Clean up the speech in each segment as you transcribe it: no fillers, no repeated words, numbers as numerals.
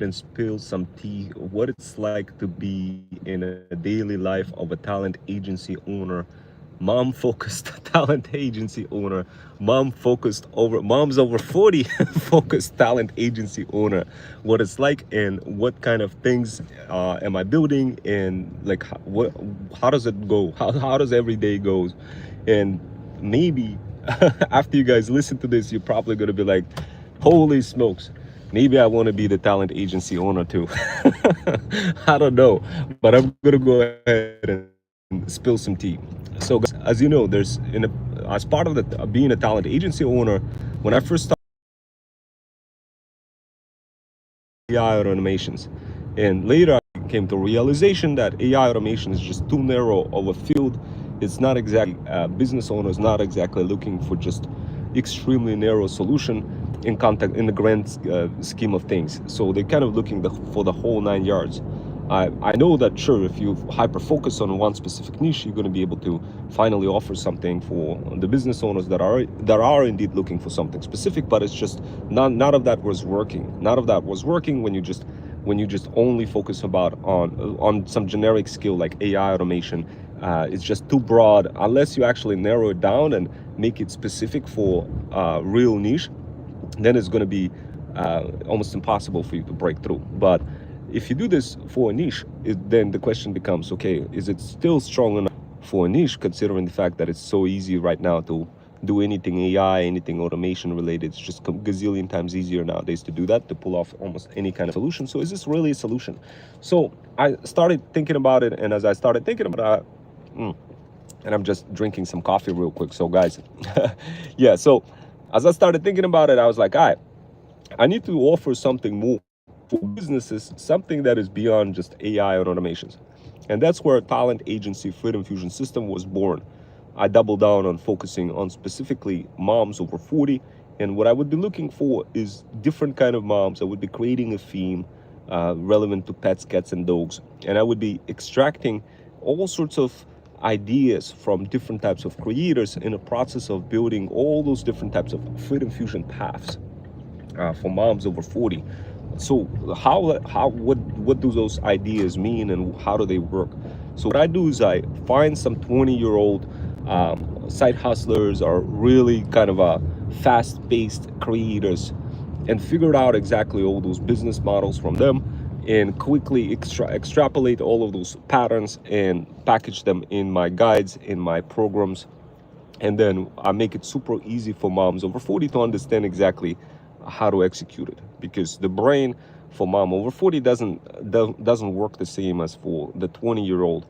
and spill some tea, what it's like to be in a daily life of a talent agency owner, mom focused talent agency owner, moms over 40 focused talent agency owner, what it's like and what kind of things am I building, and like how does it go, how does every day goes. And maybe after you guys listen to this, you're probably going to be like, holy smokes, maybe I want to be the talent agency owner too. I don't know, but I'm gonna go ahead and spill some tea. So, guys, as you know, as part of being a talent agency owner, when I first started AI automations, and later I came to realization that AI automation is just too narrow of a field. It's not exactly business owners not exactly looking for just extremely narrow solution in the grand scheme of things. So they're kind of looking for the whole 9 yards. I know that sure, if you hyper focus on one specific niche, you're going to be able to finally offer something for the business owners that are indeed looking for something specific. But it's just none of that was working. None of that was working when you just only focus about on some generic skill like AI automation. It's just too broad unless you actually narrow it down and make it specific for real niche. Then it's going to be almost impossible for you to break through. But if you do this for a niche, then the question becomes, okay, is it still strong enough for a niche, considering the fact that it's so easy right now to do anything AI, anything automation related? It's just gazillion times easier nowadays to do that, to pull off almost any kind of solution. So is this really a solution? So I started thinking about it, and as I started thinking about it, and I'm just drinking some coffee real quick. So guys, yeah, so as I started thinking about it, I was like, all right, I need to offer something more for businesses, something that is beyond just AI and automations. And that's where talent agency Freedom Fusion System was born. I doubled down on focusing on specifically moms over 40. And what I would be looking for is different kind of moms. I would be creating a theme relevant to pets, cats, and dogs. And I would be extracting all sorts of ideas from different types of creators in a process of building all those different types of Freedom Fusion paths for moms over 40. So what do those ideas mean, and how do they work? So what I do is I find some 20-year-old side hustlers, or really kind of a fast-paced creators, and figure out exactly all those business models from them, and quickly extrapolate all of those patterns and package them in my guides, in my programs. And then I make it super easy for moms over 40 to understand exactly how to execute it, because the brain for mom over 40 doesn't work the same as for the 20-year-old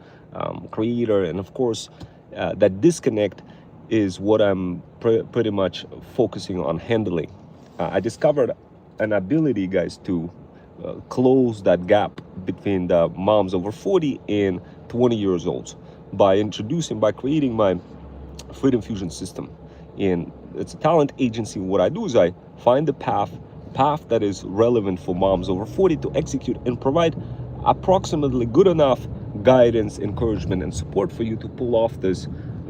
creator. And of course, that disconnect is what I'm pretty much focusing on handling. I discovered an ability, guys, to close that gap between the moms over 40 and 20 years old by creating my Freedom Fusion System. And it's a talent agency. What I do is I find the path that is relevant for moms over 40 to execute, and provide approximately good enough guidance, encouragement, and support for you to pull off this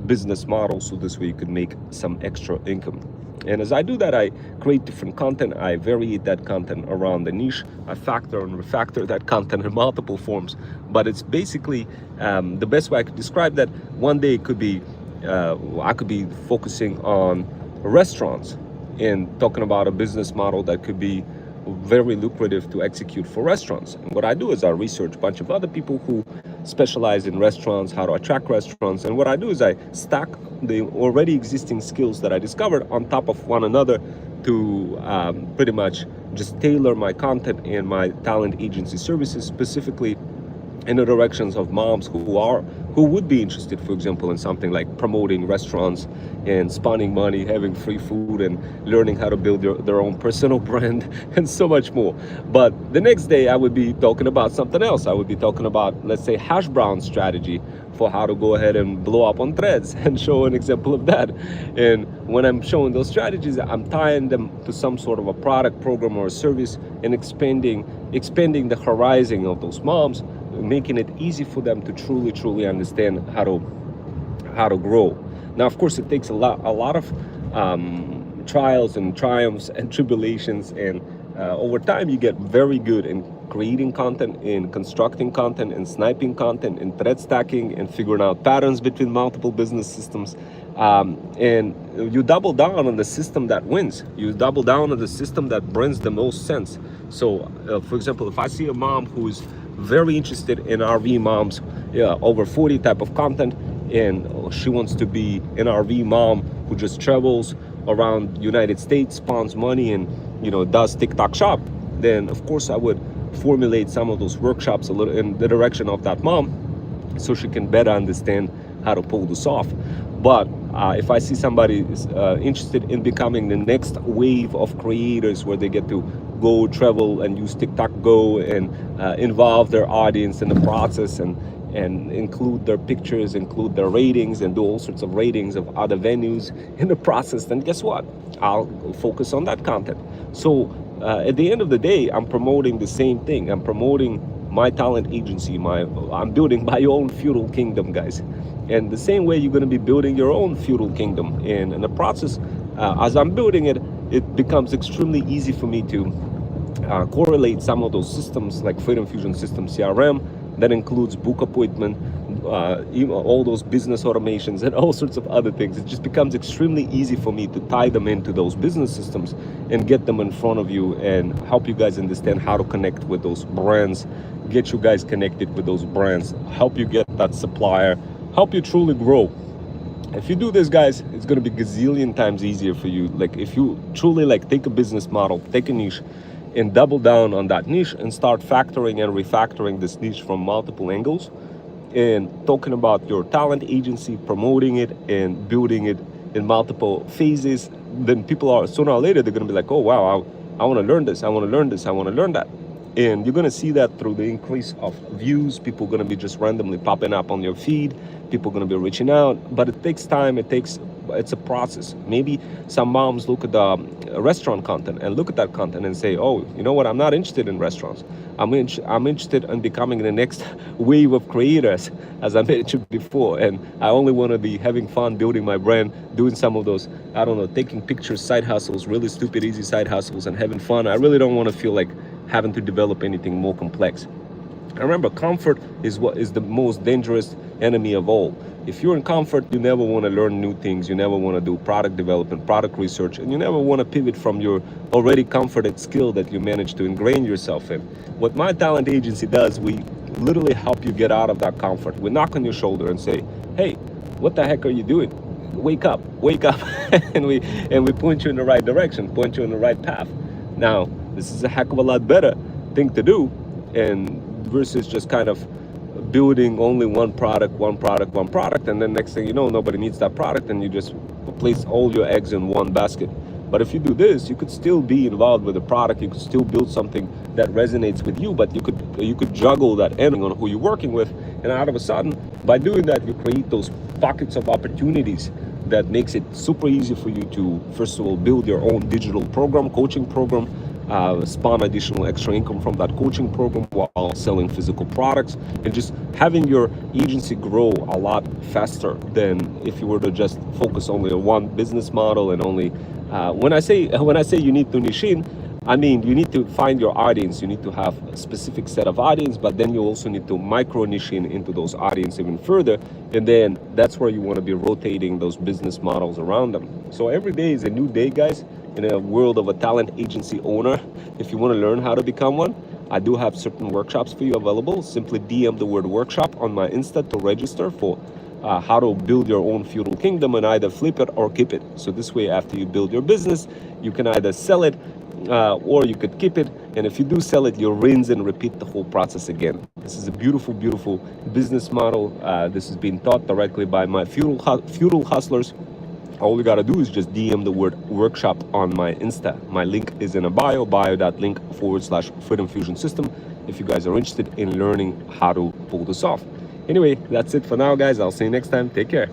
business model, so this way you could make some extra income. And as I do that, I create different content. I vary that content around the niche. I factor and refactor that content in multiple forms. But it's basically the best way I could describe that. One day it could be I could be focusing on restaurants and talking about a business model that could be very lucrative to execute for restaurants. And what I do is I research a bunch of other people who specialize in restaurants, how to attract restaurants. And what I do is I stack the already existing skills that I discovered on top of one another to pretty much just tailor my content and my talent agency services specifically in the directions of moms who would be interested, for example, in something like promoting restaurants and spending money, having free food, and learning how to build their own personal brand, and so much more. But the next day I would be talking about something else. I would be talking about, let's say, hash brown strategy for how to go ahead and blow up on Threads, and show an example of that. And when I'm showing those strategies, I'm tying them to some sort of a product, program, or a service, and expanding the horizon of those moms, making it easy for them to truly understand how to grow. Now, of course, it takes a lot of trials and triumphs and tribulations and over time you get very good in creating content, in constructing content, in sniping content, in thread stacking, and figuring out patterns between multiple business systems. And you double down on the system that wins. You double down on the system that brings the most sense. So for example, if I see a mom who's very interested in RV moms, over 40 type of content, and she wants to be an RV mom who just travels around United States, spawns money, and does TikTok shop, then of course I would formulate some of those workshops a little in the direction of that mom, so she can better understand how to pull this off. But if I see somebody is interested in becoming the next wave of creators, where they get to go travel and use TikTok Go and involve their audience in the process, and include their pictures, include their ratings, and do all sorts of ratings of other venues in the process, then guess what? I'll focus on that content. So at the end of the day, I'm promoting the same thing. I'm promoting my talent agency. I'm building my own feudal kingdom, guys. And the same way you're going to be building your own feudal kingdom. And in the process, as I'm building it, it becomes extremely easy for me to correlate some of those systems like Freedom Fusion System CRM, that includes book appointment, all those business automations and all sorts of other things. It just becomes extremely easy for me to tie them into those business systems and get them in front of you and help you guys understand how to connect with those brands, get you guys connected with those brands, help you get that supplier, help you truly grow. If you do this, guys, it's going to be gazillion times easier for you. Like if you truly take a business model, take a niche, and double down on that niche and start factoring and refactoring this niche from multiple angles, and talking about your talent agency, promoting it and building it in multiple phases, then people are sooner or later, they're going to be like, oh wow, I want to learn this, I want to learn this, I want to learn that. And you're going to see that through the increase of views. People are going to be just randomly popping up on your feed. People are going to be reaching out, but it takes time. It's a process. Maybe some moms look at the restaurant content and look at that content and say, oh, you know what, I'm not interested in restaurants. I'm interested in becoming the next wave of creators, as I mentioned before, and I only want to be having fun building my brand, doing some of those, I don't know, taking pictures, side hustles, really stupid easy side hustles, and having fun. I really don't want to feel like having to develop anything more complex. And remember, comfort is what is the most dangerous enemy of all. If you're in comfort, you never want to learn new things, you never want to do product development, product research, and you never want to pivot from your already comforted skill that you managed to ingrain yourself in. What my talent agency does, we literally help you get out of that comfort. We knock on your shoulder and say, hey, what the heck are you doing? Wake up, and we point you in the right direction, point you in the right path. Now, this is a heck of a lot better thing to do, and versus just kind of building only one product, and then next thing you know, nobody needs that product, and you just place all your eggs in one basket. But if you do this, you could still be involved with the product, you could still build something that resonates with you, but you could juggle that ending on who you're working with, and out of a sudden, by doing that, you create those pockets of opportunities that makes it super easy for you to, first of all, build your own digital program, coaching program, spawn additional extra income from that coaching program while selling physical products, and just having your agency grow a lot faster than if you were to just focus only on one business model. And only when I say you need to niche in, I mean you need to find your audience, you need to have a specific set of audience, but then you also need to micro niche in into those audience even further, and then that's where you want to be rotating those business models around them. So every day is a new day, guys, in a world of a talent agency owner. If you want to learn how to become one, I do have certain workshops for you available. Simply DM the word workshop on my Insta to register for how to build your own feudal kingdom and either flip it or keep it. So this way, after you build your business, you can either sell it or you could keep it. And if you do sell it, you'll rinse and repeat the whole process again. This is a beautiful, beautiful business model. This is being taught directly by my feudal hustlers. All you gotta do is just DM the word workshop on my Insta. My link is in a bio.link/Freedom Fusion System if you guys are interested in learning how to pull this off. Anyway, that's it for now, guys. I'll see you next time. Take care.